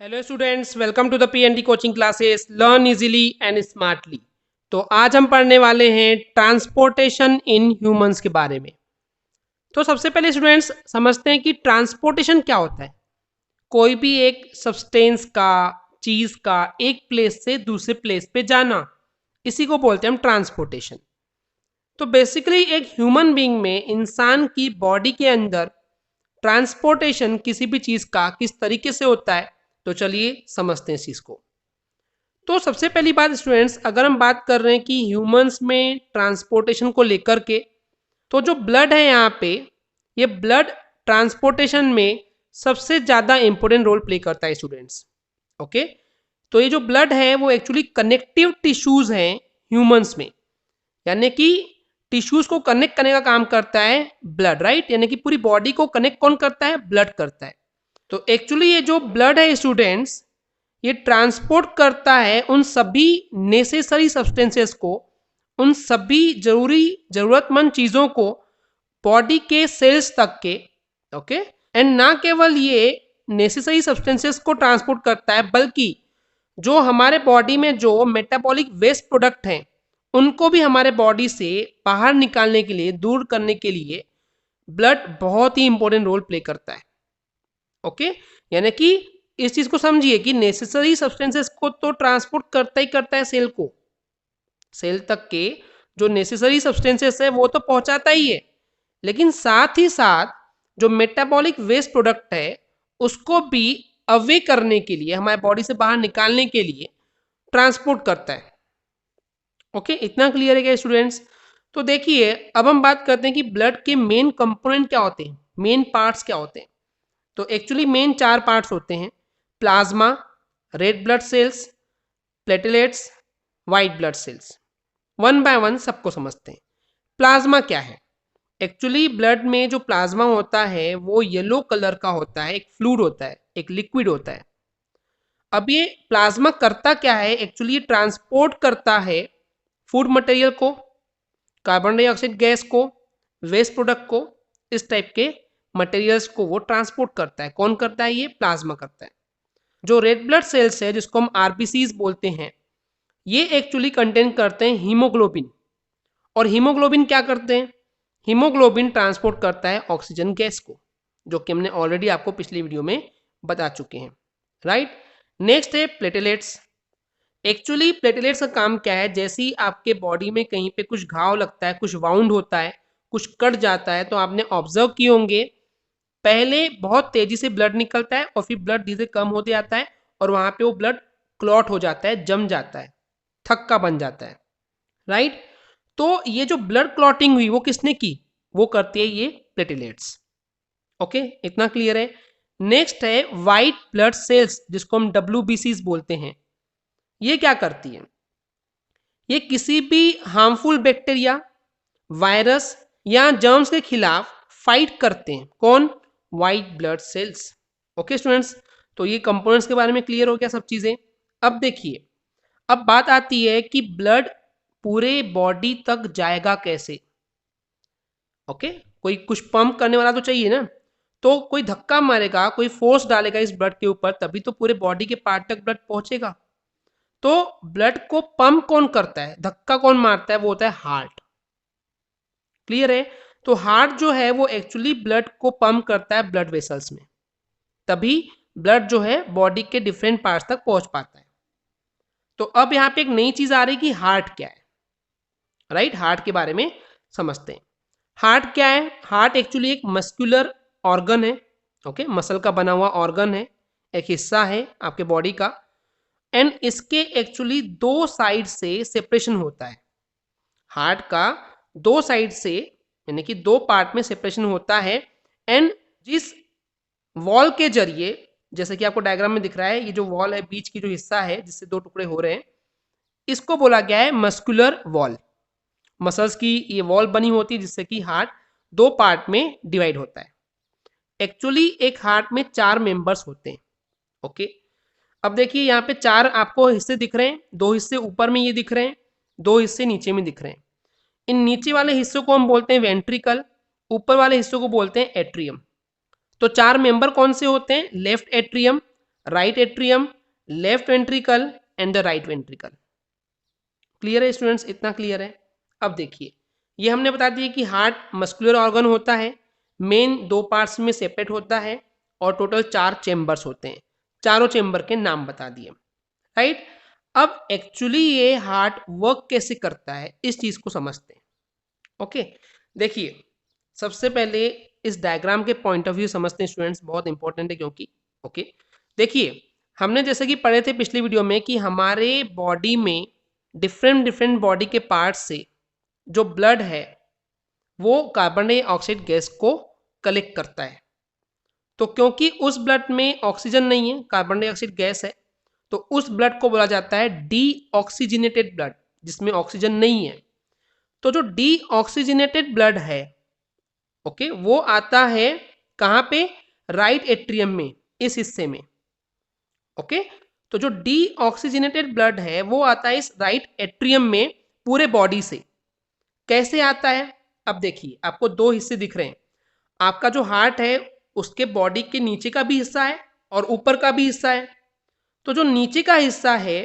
Hello students, welcome to the PND coaching classes learn easily and smartly. तो आज हम पढ़ने वाले हैं ट्रांसपोर्टेशन इन ह्यूमंस के बारे में। तो सबसे पहले स्टूडेंट्स समझते हैं कि ट्रांसपोर्टेशन क्या होता है। कोई भी एक सब्सटेंस का, चीज का एक प्लेस से दूसरे प्लेस पे जाना, इसी को बोलते हैं हम ट्रांसपोर्टेशन। तो बेसिकली एक ह्यूमन बीइंग में, इंसान की बॉडी के अंदर ट्रांसपोर्टेशन किसी भी चीज का किस तरीके से होता है, तो चलिए समझते हैं इस चीज को। तो सबसे पहली बात स्टूडेंट्स, अगर हम बात कर रहे हैं कि ह्यूमंस में ट्रांसपोर्टेशन को लेकर के, तो जो ब्लड है यहाँ पे, ये ब्लड ट्रांसपोर्टेशन में सबसे ज़्यादा इंपॉर्टेंट रोल प्ले करता है स्टूडेंट्स। ओके, तो ये जो ब्लड है वो एक्चुअली कनेक्टिव टिश्यूज हैं ह्यूमंस में, यानी कि टिश्यूज को कनेक्ट करने का काम करता है ब्लड, राइट। यानी कि पूरी बॉडी को कनेक्ट कौन करता है? ब्लड करता है। तो एक्चुअली ये जो ब्लड है स्टूडेंट्स, ये ट्रांसपोर्ट करता है उन सभी नेसेसरी सब्सटेंसेस को, उन सभी जरूरतमंद चीजों को बॉडी के सेल्स तक के। ओके, एंड ना केवल ये नेसेसरी सब्सटेंसेस को ट्रांसपोर्ट करता है, बल्कि जो हमारे बॉडी में जो मेटाबॉलिक वेस्ट प्रोडक्ट हैं, उनको भी हमारे बॉडी से बाहर निकालने के लिए, दूर करने के लिए ब्लड बहुत ही इंपॉर्टेंट रोल प्ले करता है। ओके, यानी कि इस चीज को समझिए कि नेसेसरी सब्सटेंसेस को तो ट्रांसपोर्ट करता ही करता है सेल को, सेल तक के जो नेसेसरी सब्सटेंसेस है वो तो पहुंचाता ही है, लेकिन साथ ही साथ जो मेटाबॉलिक वेस्ट प्रोडक्ट है उसको भी अवे करने के लिए, हमारे बॉडी से बाहर निकालने के लिए ट्रांसपोर्ट करता है। ओके, इतना क्लियर है क्या स्टूडेंट्स? तो देखिए, अब हम बात करते हैं कि ब्लड के मेन कंपोनेंट क्या होते हैं, मेन पार्ट्स क्या होते हैं। तो एक्चुअली मेन 4 पार्ट्स होते हैं: plasma, red blood cells, platelets, white blood cells. One by one सबको समझते हैं। प्लाज्मा क्या है? एक्चुअली ब्लड में जो प्लाज्मा होता है वो येलो कलर का होता है, एक फ्लूइड होता है, एक लिक्विड होता है। अब ये प्लाज्मा करता क्या है? एक्चुअली ट्रांसपोर्ट करता है फूड मटेरियल को, कार्बन डाइऑक्साइड गैस को, वेस्ट प्रोडक्ट को, इस टाइप के मटेरियल्स को वो ट्रांसपोर्ट करता है। कौन करता है? ये प्लाज्मा करता है। जो रेड ब्लड सेल्स है, जिसको हम आरबीसीज बोलते हैं, ये एक्चुअली कंटेन करते हैं हीमोग्लोबिन। और हीमोग्लोबिन क्या करते हैं? हीमोग्लोबिन ट्रांसपोर्ट करता है ऑक्सीजन गैस को, जो कि हमने ऑलरेडी आपको पिछली वीडियो में बता चुके हैं, राइट। नेक्स्ट है प्लेटलेट्स। एक्चुअली प्लेटलेट्स का काम क्या है? जैसे ही आपके बॉडी में कहीं पे कुछ घाव लगता है, कुछ वाउंड होता है, कुछ कट जाता है, तो आपने ऑब्जर्व किए होंगे पहले बहुत तेजी से ब्लड निकलता है और फिर ब्लड धीरे कम होते जाता है और वहां पे वो ब्लड क्लॉट हो जाता है, जम जाता है, थक्का बन जाता है, राइट। तो ये जो ब्लड क्लॉटिंग हुई वो किसने की? वो करती है ये प्लेटलेट्स। ओके, इतना क्लियर है। नेक्स्ट है वाइट ब्लड सेल्स, जिसको हम WBCs बोलते हैं। ये क्या करती है? ये किसी भी हार्मफुल बैक्टीरिया, वायरस या जर्म्स के खिलाफ फाइट करते हैं। कौन? White blood cells. Okay students, तो ये कंपोनेंट्स के बारे में क्लियर हो गया सब चीजें। अब देखिए, अब बात आती है कि ब्लड पूरे बॉडी तक जाएगा कैसे। ओके, कोई कुछ पंप करने वाला तो चाहिए ना, तो कोई धक्का मारेगा, कोई फोर्स डालेगा इस ब्लड के ऊपर, तभी तो पूरे बॉडी के पार्ट तक ब्लड पहुंचेगा। तो ब्लड को पंप कौन करता है, धक्का कौन मारता है? वो होता है हार्ट। क्लियर है? तो हार्ट जो है वो एक्चुअली ब्लड को पंप करता है ब्लड वेसल्स में, तभी ब्लड जो है बॉडी के डिफरेंट पार्ट्स तक पहुंच पाता है। तो अब यहाँ पे एक नई चीज आ रही कि हार्ट क्या है, राइट। हार्ट के बारे में समझते हैं। हार्ट क्या है? हार्ट एक्चुअली एक मस्कुलर ऑर्गन है। ओके, मसल का बना हुआ ऑर्गन है, एक हिस्सा है आपके बॉडी का। एंड इसके एक्चुअली 2 साइड से सेपरेशन होता है। हार्ट का 2 साइड से, यानी कि 2 पार्ट में सेपरेशन होता है। एंड जिस वॉल के जरिए, जैसे कि आपको डायग्राम में दिख रहा है, ये जो वॉल है, बीच की जो हिस्सा है जिससे 2 टुकड़े हो रहे हैं, इसको बोला गया है मस्कुलर वॉल। मसल्स की ये वॉल बनी होती है जिससे कि हार्ट 2 पार्ट में डिवाइड होता है। एक्चुअली एक हार्ट में 4 मेंबर्स होते हैं। ओके, अब देखिए यहाँ पे 4 आपको हिस्से दिख रहे हैं, 2 हिस्से ऊपर में ये दिख रहे हैं, 2 हिस्से नीचे में दिख रहे हैं। इन नीचे वाले हिस्सों को हम बोलते हैं वेंट्रिकल, ऊपर वाले हिस्सों को बोलते हैं एट्रियम। तो 4 मेंबर कौन से होते हैं? Left atrium, right atrium, left ventricle and the right ventricle. Clear है स्टूडेंट्स, इतना क्लियर है। अब देखिए, ये हमने बता दिया कि हार्ट मस्कुलर ऑर्गन होता है, मेन दो पार्ट्स में सेपरेट होता है और टोटल 4 चेम्बर्स होते हैं। चारों चेम्बर के नाम बता दिए, राइट। अब एक्चुअली ये हार्ट वर्क कैसे करता है इस चीज को समझते हैं। ओके, देखिए सबसे पहले इस डायग्राम के पॉइंट ऑफ व्यू समझते हैं स्टूडेंट्स, बहुत इंपॉर्टेंट है क्योंकि ओके देखिए, हमने जैसे कि पढ़े थे पिछली वीडियो में कि हमारे बॉडी में डिफरेंट डिफरेंट बॉडी के पार्ट्स से जो ब्लड है वो कार्बन डाइऑक्साइड गैस को कलेक्ट करता है। तो क्योंकि उस ब्लड में ऑक्सीजन नहीं है, कार्बन डाइऑक्साइड गैस है, तो उस ब्लड को बोला जाता है डीऑक्सीजनेटेड ब्लड, जिसमें ऑक्सीजन नहीं है। तो जो डीऑक्सीजनेटेड ब्लड है ओके, वो आता है कहाँ पे, राइट एट्रियम में, इस हिस्से में। ओके, तो जो डीऑक्सीजनेटेड ब्लड है वो आता है इस राइट एट्रियम में पूरे बॉडी से। कैसे आता है, अब देखिए आपको दो हिस्से दिख रहे हैं। आपका जो हार्ट है उसके बॉडी के नीचे का भी हिस्सा है और ऊपर का भी हिस्सा है। तो जो नीचे का हिस्सा है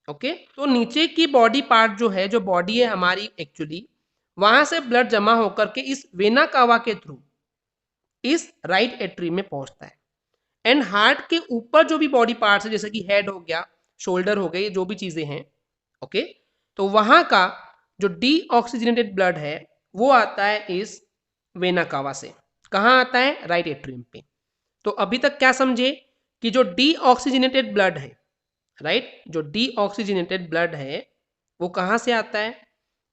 ओके, तो नीचे की बॉडी पार्ट जो है, जो बॉडी है हमारी एक्चुअली, वहां से ब्लड जमा होकर के इस वेना कावा के थ्रू इस राइट एट्री में पहुंचता है। एंड हार्ट के ऊपर जो भी बॉडी पार्ट्स है, जैसे कि हेड हो गया, शोल्डर हो गए, जो भी चीजें हैं ओके, तो वहां का जो डीऑक्सीजनेटेड ब्लड है वो आता है इस वेना कावा से। कहाँ आता है, राइट एट्रियम पे। तो अभी तक क्या समझे कि जो डीऑक्सीजनेटेड ब्लड है, राइट, जो डीऑक्सीजनेटेड ब्लड है वो कहाँ से आता है,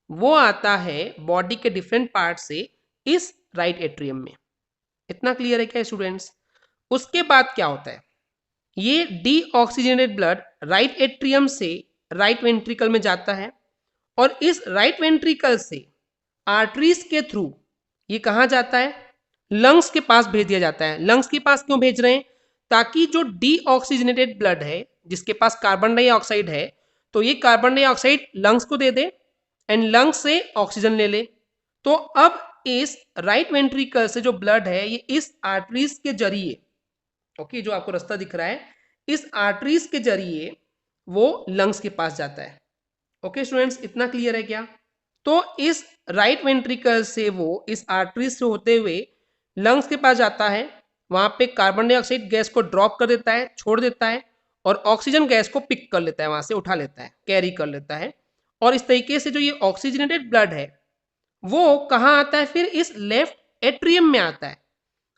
वो आता है बॉडी के डिफरेंट पार्ट से इस राइट एट्रियम में। इतना क्लियर है क्या स्टूडेंट्स। उसके बाद क्या होता है, ये डीऑक्सीजनेटेड ब्लड राइट एट्रियम से राइट वेंट्रिकल में जाता है और इस राइट वेंट्रिकल से आर्टरीज के थ्रू ये कहाँ जाता है, लंग्स के पास भेज दिया जाता है। लंग्स के पास क्यों भेज रहे हैं, ताकि जो डीऑक्सीजनेटेड ब्लड है जिसके पास कार्बन डाइऑक्साइड है, तो ये कार्बन डाइऑक्साइड लंग्स को दे दे एंड लंग्स से ऑक्सीजन ले ले। तो अब इस राइट वेंट्रिकल से जो ब्लड है ये इस आर्टरीज के जरिए ओके, जो आपको रास्ता दिख रहा है, इस आर्टरीज के जरिए वो लंग्स के पास जाता है। ओके स्टूडेंट्स, इतना क्लियर है क्या। तो इस राइट वेंट्रिकल से वो इस आर्टरीज से होते हुए लंग्स के पास जाता है, वहां पे कार्बन डाइऑक्साइड गैस को ड्रॉप कर देता है, छोड़ देता है, और ऑक्सीजन गैस को पिक कर लेता है, वहां से उठा लेता है, कैरी कर लेता है। और इस तरीके से जो ये ऑक्सीजनेटेड ब्लड है वो कहाँ आता है, फिर इस लेफ्ट एट्रियम में आता है।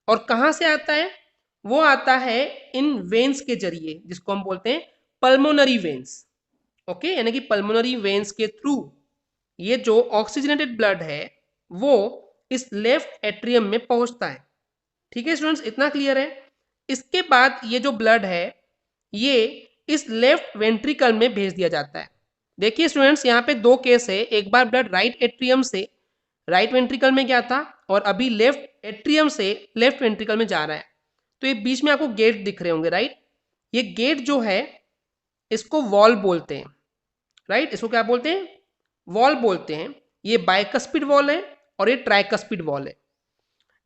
और कहाँ से आता है, वो आता है इन वेन्स के जरिए, जिसको हम बोलते हैं पल्मोनरी वेन्स। ओके, यानी कि पल्मोनरी वेन्स के थ्रू ये जो ऑक्सीजनेटेड ब्लड है वो इस लेफ्ट एट्रियम में पहुंचता है। ठीक है स्टूडेंट्स, इतना क्लियर है। इसके बाद ये जो ब्लड है ये इस लेफ्ट वेंट्रिकल में भेज दिया जाता है। देखिए स्टूडेंट्स, यहाँ पे दो केस है, एक बार ब्लड राइट एट्रियम से राइट वेंट्रिकल में गया था और अभी लेफ्ट एट्रियम से लेफ्ट वेंट्रिकल में जा रहा है। तो ये बीच में आपको गेट दिख रहे होंगे, राइट। ये गेट जो है इसको वॉल बोलते हैं, राइट, इसको क्या बोलते हैं, वॉल बोलते हैं। ये बाइकस्पिड वॉल है और ये ट्राइकस्पिड वॉल है।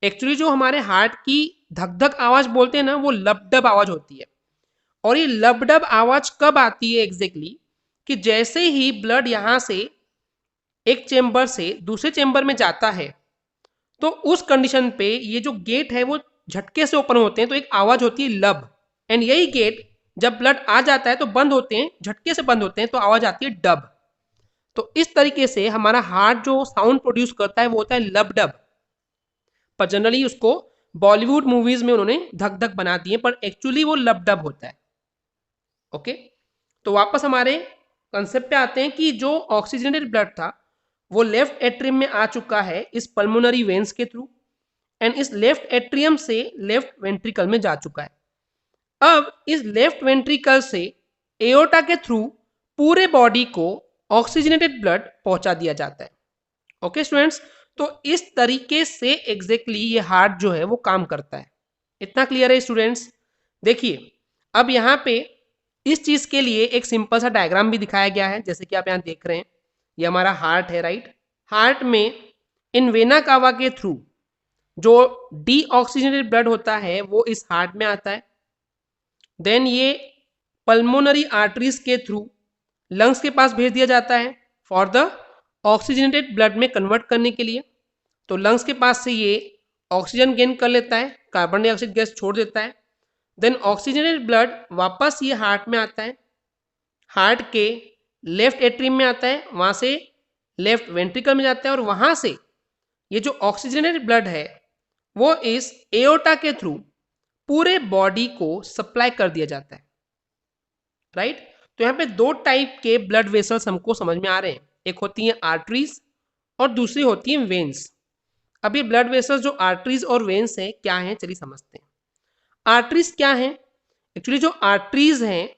एक्चुअली जो हमारे हार्ट की धक धक आवाज बोलते हैं ना, वो लबडब आवाज होती है। और ये लबडब आवाज कब आती है एग्जैक्टली, कि जैसे ही ब्लड यहां से एक चेंबर से दूसरे चेंबर में जाता है, तो उस कंडीशन पे ये जो गेट है वो झटके से ओपन होते हैं, तो एक आवाज होती है लब। एंड यही गेट जब ब्लड आ जाता है तो बंद होते हैं, झटके से बंद होते हैं, तो आवाज आती है डब। तो इस तरीके से हमारा हार्ट जो साउंड प्रोड्यूस करता है वो होता है लब डब। पर जनरली उसको बॉलीवुड मूवीज में उन्होंने धक धक बना दिए, पर एक्चुअली वो लब डब होता है। ओके, तो वापस हमारे कंसेप्ट पे आते हैं कि जो ऑक्सीजनेटेड ब्लड था वो लेफ्ट एट्रियम में आ चुका है इस पल्मोनरी वेन्स के थ्रू, एंड इस लेफ्ट एट्रियम से लेफ्ट वेंट्रिकल में जा चुका है। अब इस लेफ्ट वेंट्रिकल से एओर्टा के थ्रू पूरे बॉडी को ऑक्सीजनेटेड ब्लड पहुंचा दिया जाता है। ओके स्टूडेंट्स, तो इस तरीके से एग्जैक्टली ये हार्ट जो है वो काम करता है। इतना क्लियर है स्टूडेंट्स। देखिए अब यहाँ पे इस चीज के लिए एक सिंपल सा डायग्राम भी दिखाया गया है, जैसे कि आप यहाँ देख रहे हैं, ये हमारा हार्ट है, राइट। हार्ट में इन वेना कावा के थ्रू जो डीऑक्सीजनेटेड ब्लड होता है वो इस हार्ट में आता है। देन ये पल्मोनरी आर्टरीज के थ्रू लंग्स के पास भेज दिया जाता है फॉर द ऑक्सीजनेटेड ब्लड में कन्वर्ट करने के लिए। तो लंग्स के पास से ये ऑक्सीजन गेन कर लेता है, कार्बन डाइऑक्साइड गैस छोड़ देता है। देन ऑक्सीजनेटेड ब्लड वापस ये हार्ट में आता है, हार्ट के लेफ्ट एट्रियम में आता है, वहां से लेफ्ट वेंट्रिकल में जाता है, और वहां से ये जो ऑक्सीजनेटेड ब्लड है वो इस एओर्टा के थ्रू पूरे बॉडी को सप्लाई कर दिया जाता है, राइट। तो यहाँ पे दो टाइप के ब्लड वेसल्स हमको समझ में आ रहे हैं, एक होती है आर्टरीज और दूसरी होती है वेन्स। अब ये ब्लड वेसल्स जो आर्टरीज और वेन्स हैं क्या हैं, चलिए समझते हैं। आर्टरीज क्या हैं? एक्चुअली जो आर्टरीज हैं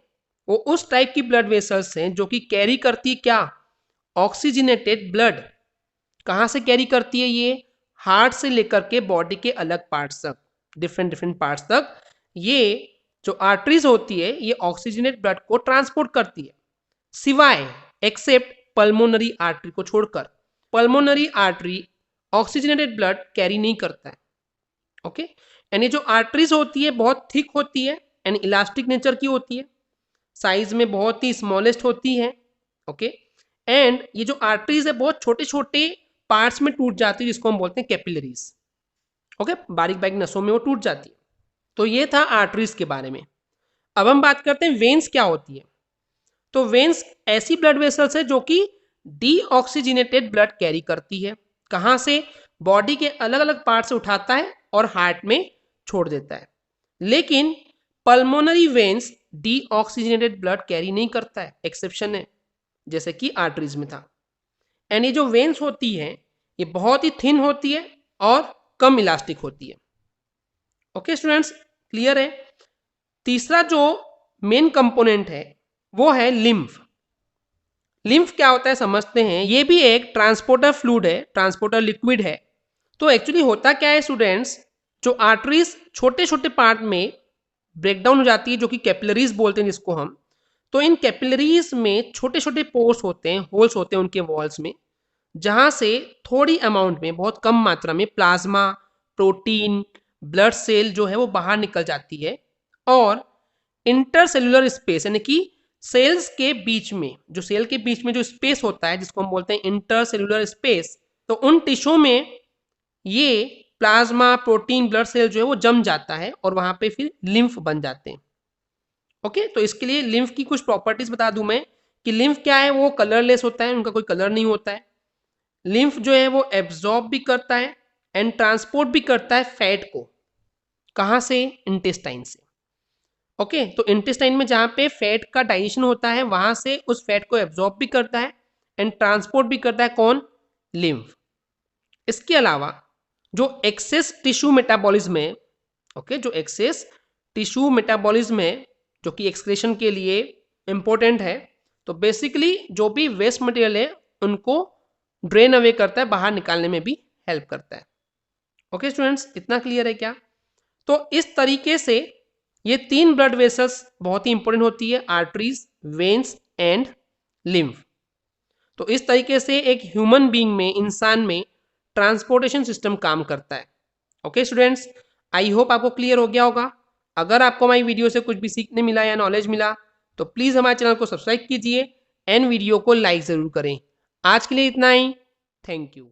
वो उस टाइप की ब्लड वेसल्स हैं जो कि कैरी करती है क्या, ऑक्सीजनेटेड ब्लड। कहाँ से कैरी करती है ये, हार्ट से लेकर के बॉडी के अलग पार्ट्स तक, डिफरेंट डिफरेंट पार्ट्स तक ये जो आर्टरीज होती है ये ऑक्सीजनेट ब्लड को ट्रांसपोर्ट करती है, सिवाय एक्सेप्ट पल्मोनरी आर्टरी को छोड़कर। Pulmonary artery oxygenated blood carry नहीं करता है, ओके। एंड ये जो आर्टरीज होती है बहुत थिक होती है एंड इलास्टिक नेचर की होती है, साइज में बहुत ही स्मॉलेस्ट होती है, ओके। एंड ये जो आर्टरीज है बहुत छोटे छोटे पार्ट्स में टूट जाती है, जिसको हम बोलते हैं कैपिलरीज, ओके। बारीक बारीक नसों में वो टूट जाती है। तो ये था आर्टरीज के बारे में। अब हम बात करते हैं वेन्स क्या होती है। तो वेन्स ऐसी ब्लड वेसल्स है जो कि डीऑक्सीजनेटेड ब्लड कैरी करती है, कहां से, बॉडी के अलग अलग पार्ट से उठाता है और हार्ट में छोड़ देता है। लेकिन pulmonary veins deoxygenated blood carry नहीं करता है, एक्सेप्शन है, जैसे कि आर्टरीज में था। एंड ये जो वेन्स होती है ये बहुत ही थिन होती है और कम इलास्टिक होती है, ओके स्टूडेंट्स, क्लियर है। तीसरा जो मेन कंपोनेंट है वो है लिम्फ। लिम्फ क्या होता है समझते हैं। ये भी एक ट्रांसपोर्टर फ्लूइड है, ट्रांसपोर्टर लिक्विड है। तो एक्चुअली होता क्या है स्टूडेंट्स, जो आर्टरीज छोटे छोटे पार्ट में ब्रेकडाउन हो जाती है, जो कि कैपिलरीज बोलते हैं जिसको हम, तो इन कैपिलरीज में छोटे छोटे पोर्स होते हैं, होल्स होते हैं उनके वॉल्स में, जहां से थोड़ी अमाउंट में, बहुत कम मात्रा में प्लाज्मा, प्रोटीन, ब्लड सेल जो है वो बाहर निकल जाती है, और इंटरसेलुलर स्पेस यानी कि सेल्स के बीच में, जो सेल के बीच में जो स्पेस होता है जिसको हम बोलते हैं इंटरसेलुलर स्पेस, तो उन टिश्यू में ये प्लाज्मा, प्रोटीन, ब्लड सेल जो है वो जम जाता है और वहां पे फिर लिम्फ बन जाते हैं, ओके। तो इसके लिए लिम्फ की कुछ प्रॉपर्टीज बता दूं मैं कि लिम्फ क्या है, वो कलरलेस होता है, उनका कोई कलर नहीं होता है। लिम्फ जो है वो एब्जॉर्ब भी करता है एंड ट्रांसपोर्ट भी करता है फैट को, कहां से, इंटेस्टाइन से, ओके। तो इंटेस्टाइन में जहां पे फैट का डाइजेशन होता है वहां से उस फैट को एब्जॉर्ब भी करता है एंड ट्रांसपोर्ट भी करता है, कौन, लिम्फ। इसके अलावा जो एक्सेस टिश्यू मेटाबॉलिज्म है, ओके, जो एक्सेस टिश्यू मेटाबॉलिज्म है जो कि एक्सक्रीशन के लिए इंपॉर्टेंट है, तो बेसिकली जो भी वेस्ट मटेरियल है उनको ड्रेन अवे करता है, बाहर निकालने में भी हेल्प करता है, ओके स्टूडेंट्स, इतना क्लियर है क्या। तो इस तरीके से ये तीन ब्लड वेसल्स बहुत ही इंपॉर्टेंट होती है, आर्टरीज, वेन्स एंड लिम्फ। तो इस तरीके से एक ह्यूमन बीइंग में, इंसान में ट्रांसपोर्टेशन सिस्टम काम करता है, ओके स्टूडेंट्स। आई होप आपको क्लियर हो गया होगा। अगर आपको हमारी वीडियो से कुछ भी सीखने मिला या नॉलेज मिला तो प्लीज़ हमारे चैनल को सब्सक्राइब कीजिए एंड वीडियो को लाइक ज़रूर करें। आज के लिए इतना ही, थैंक यू।